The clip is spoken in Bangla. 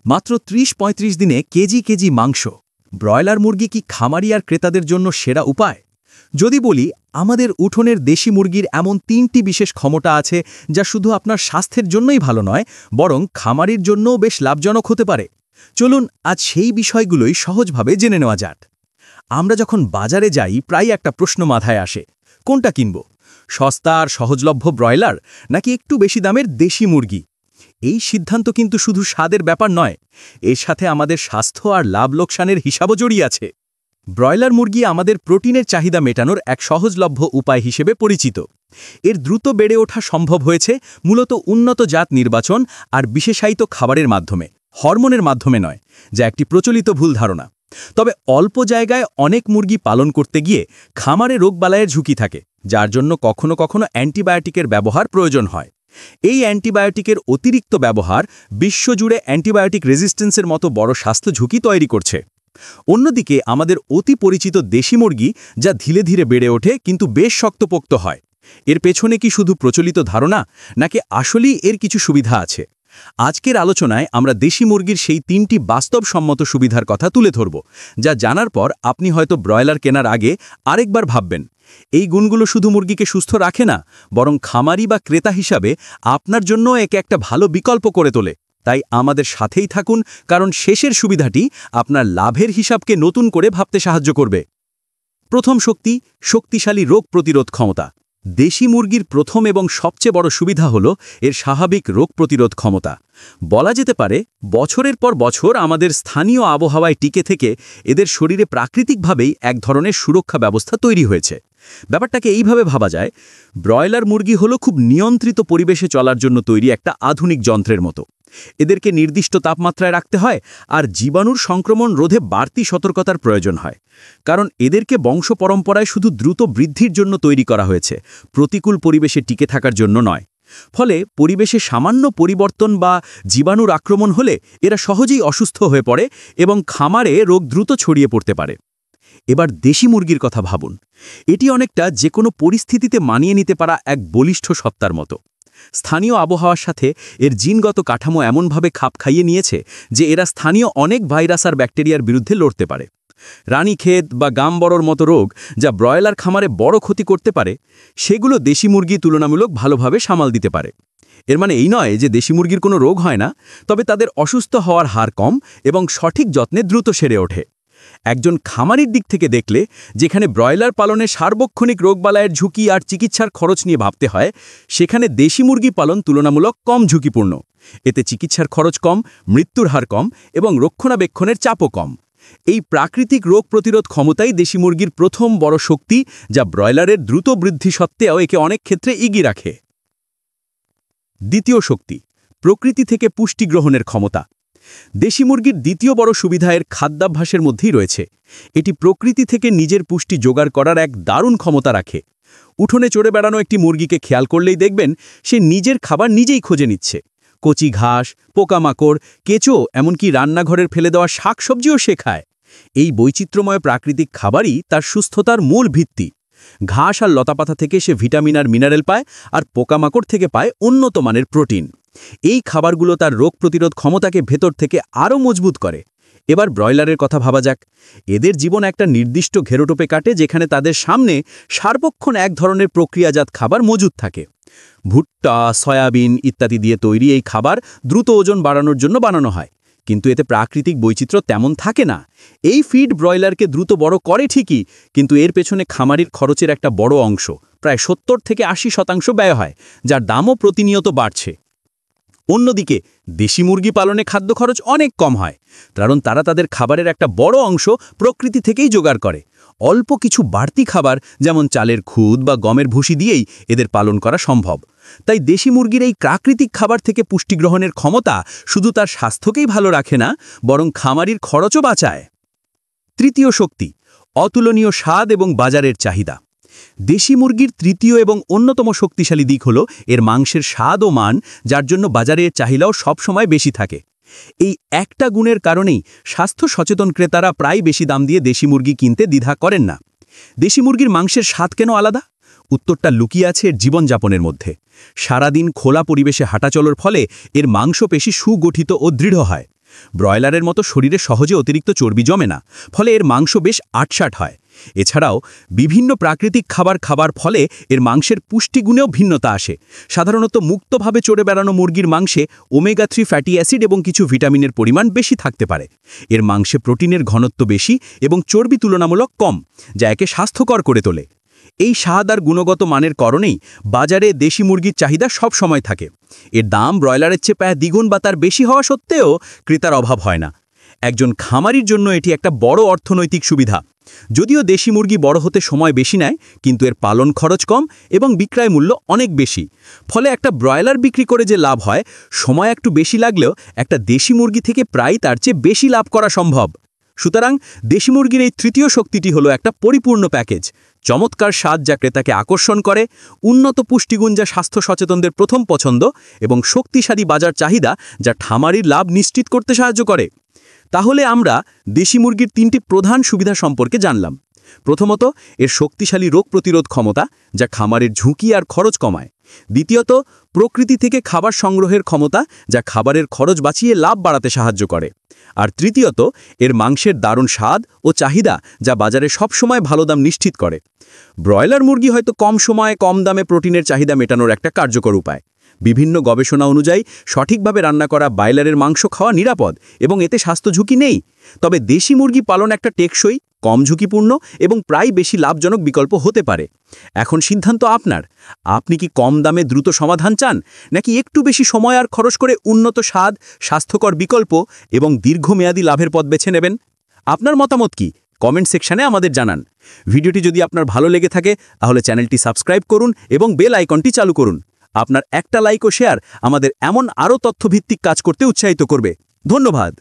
মাত্র ৩০-৩৫ দিনে কেজি কেজি মাংস। ব্রয়লার মুরগি কি খামারি আর ক্রেতাদের জন্য সেরা উপায়? যদি বলি, আমাদের উঠোনের দেশি মুরগির এমন ৩টি বিশেষ ক্ষমতা আছে যা শুধু আপনার স্বাস্থ্যের জন্যই ভালো নয়, বরং খামারির জন্যও বেশ লাভজনক হতে পারে। চলুন আজ সেই বিষয়গুলোই সহজভাবে জেনে নেওয়া যাক। আমরা যখন বাজারে যাই, প্রায় একটা প্রশ্ন মাথায় আসে, কোনটা কিনব? সস্তা আর সহজলভ্য ব্রয়লার, নাকি একটু বেশি দামের দেশি মুরগি? এই সিদ্ধান্ত কিন্তু শুধু স্বাদের ব্যাপার নয়, এর সাথে আমাদের স্বাস্থ্য আর লাভ লোকসানের হিসাবও জড়িয়ে আছে। ব্রয়লার মুরগি আমাদের প্রোটিনের চাহিদা মেটানোর এক সহজলভ্য উপায় হিসেবে পরিচিত। এর দ্রুত বেড়ে ওঠা সম্ভব হয়েছে মূলত উন্নত জাত নির্বাচন আর বিশেষায়িত খাবারের মাধ্যমে, হরমোনের মাধ্যমে নয়, যা একটি প্রচলিত ভুল ধারণা। তবে অল্প জায়গায় অনেক মুরগি পালন করতে গিয়ে খামারে রোগবালাইয়ের ঝুঁকি থাকে, যার জন্য কখনো কখনো অ্যান্টিবায়োটিকের ব্যবহার প্রয়োজন হয়। এই অ্যান্টিবায়োটিকের অতিরিক্ত ব্যবহার বিশ্বজুড়ে অ্যান্টিবায়োটিক রেজিস্ট্যান্সের মতো বড় স্বাস্থ্য ঝুঁকি তৈরি করছে। অন্যদিকে আমাদের অতি পরিচিত দেশি মুরগি, যা ধীরে ধীরে বেড়ে ওঠে কিন্তু বেশ শক্তপোক্ত হয়, এর পেছনে কি শুধু প্রচলিত ধারণা, নাকি আসলেই এর কিছু সুবিধা আছে? আজকের আলোচনায় আমরা দেশি মুরগির সেই ৩টি বাস্তবসম্মত সুবিধার কথা তুলে ধরব, যা জানার পর আপনি হয়তো ব্রয়লার কেনার আগে আরেকবার ভাববেন। এই গুণগুলো শুধু মুরগিকে সুস্থ রাখে না, বরং খামারি বা ক্রেতা হিসাবে আপনার জন্য একে একটা ভালো বিকল্প করে তোলে। তাই আমাদের সাথেই থাকুন, কারণ শেষের সুবিধাটি আপনার লাভের হিসাবকে নতুন করে ভাবতে সাহায্য করবে। প্রথম শক্তি, শক্তিশালী রোগ প্রতিরোধ ক্ষমতা। দেশি মুরগির প্রথম এবং সবচেয়ে বড় সুবিধা হল এর স্বাভাবিক রোগ প্রতিরোধ ক্ষমতা। বলা যেতে পারে, বছরের পর বছর আমাদের স্থানীয় আবহাওয়ায় টিকে থেকে এদের শরীরে প্রাকৃতিকভাবেই এক ধরনের সুরক্ষা ব্যবস্থা তৈরি হয়েছে। ব্যাপারটাকে এইভাবে ভাবা যায়, ব্রয়লার মুরগি হলো খুব নিয়ন্ত্রিত পরিবেশে চলার জন্য তৈরি একটা আধুনিক যন্ত্রের মতো। এদেরকে নির্দিষ্ট তাপমাত্রায় রাখতে হয়, আর জীবাণুর সংক্রমণ রোধে বাড়তি সতর্কতার প্রয়োজন হয়। কারণ এদেরকে বংশ পরম্পরায় শুধু দ্রুত বৃদ্ধির জন্য তৈরি করা হয়েছে, প্রতিকূল পরিবেশে টিকে থাকার জন্য নয়। ফলে পরিবেশে সামান্য পরিবর্তন বা জীবাণুর আক্রমণ হলে এরা সহজেই অসুস্থ হয়ে পড়ে এবং খামারে রোগ দ্রুত ছড়িয়ে পড়তে পারে। এবার দেশি মুরগির কথা ভাবুন। এটি অনেকটা যে কোনো পরিস্থিতিতে মানিয়ে নিতে পারা এক বলিষ্ঠ সত্তার মতো। স্থানীয় আবহাওয়ার সাথে এর জিনগত কাঠামো এমনভাবে খাপ খাইয়ে নিয়েছে যে এরা স্থানীয় অনেক ভাইরাস আর ব্যাকটেরিয়ার বিরুদ্ধে লড়তে পারে। রানীক্ষেত বা গামবরর মতো রোগ, যা ব্রয়লার খামারে বড় ক্ষতি করতে পারে, সেগুলো দেশি মুরগি তুলনামূলক ভালোভাবে সামাল দিতে পারে। এর মানে এই নয় যে দেশি মুরগির কোনো রোগ হয় না, তবে তাদের অসুস্থ হওয়ার হার কম এবং সঠিক যত্নে দ্রুত সেরে ওঠে। একজন খামারির দিক থেকে দেখলে, যেখানে ব্রয়লার পালনে সার্বক্ষণিক রোগবালাইয়ের ঝুঁকি আর চিকিৎসার খরচ নিয়ে ভাবতে হয়, সেখানে দেশি মুরগি পালন তুলনামূলক কম ঝুঁকিপূর্ণ। এতে চিকিৎসার খরচ কম, মৃত্যুর হার কম এবং রক্ষণাবেক্ষণের চাপও কম। এই প্রাকৃতিক রোগ প্রতিরোধ ক্ষমতাই দেশি মুরগির প্রথম বড় শক্তি, যা ব্রয়লারের দ্রুত বৃদ্ধি সত্ত্বেও একে অনেক ক্ষেত্রে এগিয়ে রাখে। দ্বিতীয় শক্তি, প্রকৃতি থেকে পুষ্টি গ্রহণের ক্ষমতা। দেশি মুরগির দ্বিতীয় বড় সুবিধা এর খাদ্যাভ্যাসের মধ্যেই রয়েছে। এটি প্রকৃতি থেকে নিজের পুষ্টি জোগাড় করার এক দারুণ ক্ষমতা রাখে। উঠোনে চড়ে বেড়ানো একটি মুরগিকে খেয়াল করলেই দেখবেন সে নিজের খাবার নিজেই খুঁজে নিচ্ছে। কচি ঘাস, পোকামাকড়, কেঁচো, এমনকি রান্নাঘরের ফেলে দেওয়া শাকসবজিও সে খায়। এই বৈচিত্র্যময় প্রাকৃতিক খাবারই তার সুস্থতার মূল ভিত্তি। ঘাস আর লতাপাতা থেকে সে ভিটামিন আর মিনারেল পায়, আর পোকামাকড় থেকে পায় উন্নত মানের প্রোটিন। এই খাবারগুলো তার রোগ প্রতিরোধ ক্ষমতাকে ভেতর থেকে আরও মজবুত করে। এবার ব্রয়লারের কথা ভাবা যাক। এদের জীবন একটা নির্দিষ্ট ঘেরোটোপে কাটে, যেখানে তাদের সামনে সার্বক্ষণ এক ধরনের প্রক্রিয়াজাত খাবার মজুদ থাকে। ভুট্টা, সয়াবিন ইত্যাদি দিয়ে তৈরি এই খাবার দ্রুত ওজন বাড়ানোর জন্য বানানো হয়, কিন্তু এতে প্রাকৃতিক বৈচিত্র্য তেমন থাকে না। এই ফিড ব্রয়লারকে দ্রুত বড় করে ঠিকই, কিন্তু এর পেছনে খামারির খরচের একটা বড় অংশ, প্রায় ৭০ থেকে ৮০% ব্যয় হয়, যার দামও প্রতিনিয়ত বাড়ছে। অন্যদিকে দেশি মুরগি পালনে খাদ্য খরচ অনেক কম হয়, কারণ তারা তাদের খাবারের একটা বড় অংশ প্রকৃতি থেকেই জোগাড় করে। অল্প কিছু বাড়তি খাবার, যেমন চালের খুদ বা গমের ভুসি দিয়েই এদের পালন করা সম্ভব। তাই দেশি মুরগির এই প্রাকৃতিক খাবার থেকে পুষ্টি গ্রহণের ক্ষমতা শুধু তার স্বাস্থ্যকেই ভালো রাখে না, বরং খামারির খরচও বাঁচায়। তৃতীয় শক্তি, অতুলনীয় স্বাদ এবং বাজারের চাহিদা। দেশি মুরগির তৃতীয় এবং অন্যতম শক্তিশালী দিক হল এর মাংসের স্বাদ ও মান, যার জন্য বাজারের চাহিদাও সবসময় বেশি থাকে। এই একটা গুণের কারণেই স্বাস্থ্য সচেতন ক্রেতারা প্রায় বেশি দাম দিয়ে দেশি মুরগি কিনতে দ্বিধা করেন না। দেশি মুরগির মাংসের স্বাদ কেন আলাদা? উত্তরটা লুকিয়ে আছে এর জীবনযাপনের মধ্যে। সারাদিন খোলা পরিবেশে হাঁটাচলার ফলে এর মাংসপেশি সুগঠিত ও দৃঢ় হয়। ব্রয়লারের মতো শরীরে সহজে অতিরিক্ত চর্বি জমে না, ফলে এর মাংস বেশ আটসাট হয়। এছাড়াও বিভিন্ন প্রাকৃতিক খাবার ফলে এর মাংসের পুষ্টিগুণেও ভিন্নতা আসে। সাধারণত মুক্তভাবে চড়ে বেড়ানো মুরগির মাংসে ওমেগা-3 ফ্যাটি অ্যাসিড এবং কিছু ভিটামিনের পরিমাণ বেশি থাকতে পারে। এর মাংসে প্রোটিনের ঘনত্ব বেশি এবং চর্বি তুলনামূলক কম, যা একে স্বাস্থ্যকর করে তোলে। এই স্বাদ আর গুণগত মানের কারণেই বাজারে দেশি মুরগির চাহিদা সব সময় থাকে। এর দাম ব্রয়লারের চেয়ে প্রায় দ্বিগুণ বা তার বেশি হওয়া সত্ত্বেও ক্রেতার অভাব হয় না। একজন খামারির জন্য এটি একটা বড় অর্থনৈতিক সুবিধা। যদিও দেশি মুরগি বড় হতে সময় বেশি নেয়, কিন্তু এর পালন খরচ কম এবং বিক্রয় মূল্য অনেক বেশি। ফলে একটা ব্রয়লার বিক্রি করে যে লাভ হয়, সময় একটু বেশি লাগলেও একটা দেশি মুরগি থেকে প্রায় তার চেয়ে বেশি লাভ করা সম্ভব। সুতরাং দেশি মুরগির এই তৃতীয় শক্তিটি হলো একটা পরিপূর্ণ প্যাকেজ। চমৎকার স্বাদ যা ক্রেতাকে আকর্ষণ করে, উন্নত পুষ্টিগুণ যা স্বাস্থ্য সচেতনদের প্রথম পছন্দ, এবং শক্তিশালী বাজার চাহিদা যা খামারির লাভ নিশ্চিত করতে সাহায্য করে। তাহলে আমরা দেশি মুরগির 3টি প্রধান সুবিধা সম্পর্কে জানলাম। প্রথমত, এর শক্তিশালী রোগ প্রতিরোধ ক্ষমতা যা খামারের ঝুঁকি আর খরচ কমায়। দ্বিতীয়ত, প্রকৃতি থেকে খাবার সংগ্রহের ক্ষমতা যা খাবারের খরচ বাঁচিয়ে লাভ বাড়াতে সাহায্য করে। আর তৃতীয়ত, এর মাংসের দারুণ স্বাদ ও চাহিদা যা বাজারে সবসময় ভালো দাম নিশ্চিত করে। ব্রয়লার মুরগি হয়তো কম সময়ে কম দামে প্রোটিনের চাহিদা মেটানোর একটা কার্যকর উপায়। বিভিন্ন গবেষণা অনুযায়ী সঠিকভাবে রান্না করা ব্রয়লারের মাংস খাওয়া নিরাপদ এবং এতে স্বাস্থ্য ঝুঁকি নেই। তবে দেশি মুরগি পালন একটা টেকসই, কম ঝুঁকিপূর্ণ এবং প্রায় বেশি লাভজনক বিকল্প হতে পারে। এখন সিদ্ধান্ত আপনার। আপনি কি কম দামে দ্রুত সমাধান চান, নাকি একটু বেশি সময় আর খরচ করে উন্নত স্বাদ, স্বাস্থ্যকর বিকল্প এবং দীর্ঘমেয়াদী লাভের পথ বেছে নেবেন? আপনার মতামত কি? কমেন্ট সেকশনে আমাদের জানান। ভিডিওটি যদি আপনার ভালো লেগে থাকে তাহলে চ্যানেলটি সাবস্ক্রাইব করুন এবং বেল আইকনটি চালু করুন। আপনার একটা লাইক ও শেয়ার আমাদের এমন আরও তথ্যভিত্তিক কাজ করতে উৎসাহিত করবে। ধন্যবাদ।